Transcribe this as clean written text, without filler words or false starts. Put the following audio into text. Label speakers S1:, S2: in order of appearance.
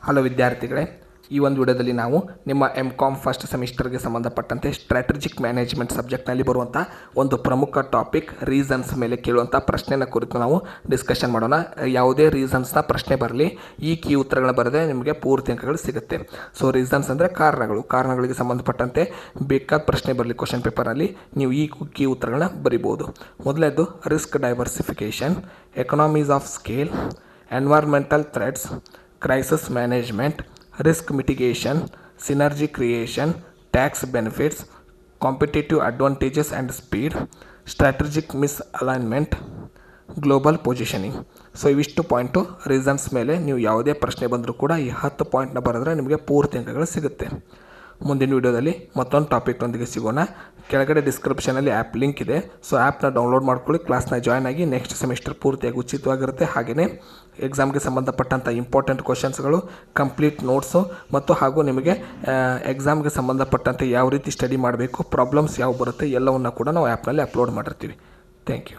S1: Hello ವಿದ್ಯಾರ್ಥಿಗಳೇ, ಈ ಒಂದು ವಿಡಿಯೋದಲ್ಲಿ ನಾವು ನಿಮ್ಮ MCOM ಫಸ್ಟ್ ಸೆಮಿಸ್ಟರ್ಗೆ ಸಂಬಂಧಪಟ್ಟಂತೆ ಸ್ಟ್ರಾಟಜಿಕ್ ಮ್ಯಾನೇಜ್ಮೆಂಟ್ ಸಬ್ಜೆಕ್ಟ್ನಲ್ಲಿ ಬರುವಂಥ ಒಂದು ಪ್ರಮುಖ ಟಾಪಿಕ್ ರೀಸನ್ಸ್ ಮೇಲೆ ಕೇಳುವಂಥ ಪ್ರಶ್ನೆನ ಕುರಿತು ನಾವು ಡಿಸ್ಕಷನ್ ಮಾಡೋಣ. ಯಾವುದೇ ರೀಸನ್ಸ್ನ ಪ್ರಶ್ನೆ ಬರಲಿ, ಈ ಕೀ ಉತ್ತರಗಳನ್ನ ಬರೆದೇ ನಿಮಗೆ ಪೂರ್ತಿ ಅಂಕಗಳು ಸಿಗುತ್ತೆ. ಸೊ ರೀಸನ್ಸ್ ಅಂದರೆ ಕಾರಣಗಳಿಗೆ ಸಂಬಂಧಪಟ್ಟಂತೆ ಬೇಕಾದ ಪ್ರಶ್ನೆ ಬರಲಿ ಕ್ವಶನ್ ಪೇಪರಲ್ಲಿ, ನೀವು ಈ ಕೀ ಉತ್ತರಗಳನ್ನ ಬರಿಬೋದು. ಮೊದಲನೇದು risk diversification, economies of scale, environmental threats, crisis management, risk mitigation, synergy creation, tax benefits, competitive advantages and speed, strategic misalignment, global positioning. So ಇವಿಷ್ಟು ಪಾಯಿಂಟು ರೀಸನ್ಸ್ ಮೇಲೆ ನೀವು ಯಾವುದೇ ಪ್ರಶ್ನೆ ಬಂದರೂ ಕೂಡ ಈ 10 ಪಾಯಿಂಟ್ನ ಬರೆದ್ರೆ ನಿಮಗೆ ಪೂರ್ತಿ ಅಂಕಗಳು ಸಿಗುತ್ತೆ. ಮುಂದಿನ ವಿಡಿಯೋದಲ್ಲಿ ಮತ್ತೊಂದು ಟಾಪಿಕ್ನೊಂದಿಗೆ ಸಿಗೋಣ. ಕೆಳಗಡೆ ಡಿಸ್ಕ್ರಿಪ್ಷನಲ್ಲಿ ಆ್ಯಪ್ ಲಿಂಕ್ ಇದೆ. ಸೊ ಆ್ಯಪ್ನ ಡೌನ್ಲೋಡ್ ಮಾಡ್ಕೊಳ್ಳಿ, ಕ್ಲಾಸ್ನ ಜಾಯ್ನ್ ಆಗಿ. ನೆಕ್ಸ್ಟ್ ಸೆಮಿಸ್ಟರ್ ಪೂರ್ತಿಯಾಗಿ ಉಚಿತವಾಗಿರುತ್ತೆ. ಹಾಗೆಯೇ ಎಕ್ಸಾಮ್ಗೆ ಸಂಬಂಧಪಟ್ಟಂಥ ಇಂಪಾರ್ಟೆಂಟ್ ಕ್ವಶನ್ಸ್ಗಳು, ಕಂಪ್ಲೀಟ್ ನೋಟ್ಸು ಮತ್ತು ಹಾಗೂ ನಿಮಗೆ ಎಕ್ಸಾಮ್ಗೆ ಸಂಬಂಧಪಟ್ಟಂತೆ ಯಾವ ರೀತಿ ಸ್ಟಡಿ ಮಾಡಬೇಕು, ಪ್ರಾಬ್ಲಮ್ಸ್ ಯಾವ ಬರುತ್ತೆ ಎಲ್ಲವನ್ನು ಕೂಡ ನಾವು ಆ್ಯಪ್ನಲ್ಲಿ ಅಪ್ಲೋಡ್ ಮಾಡಿರ್ತೀವಿ. Thank you.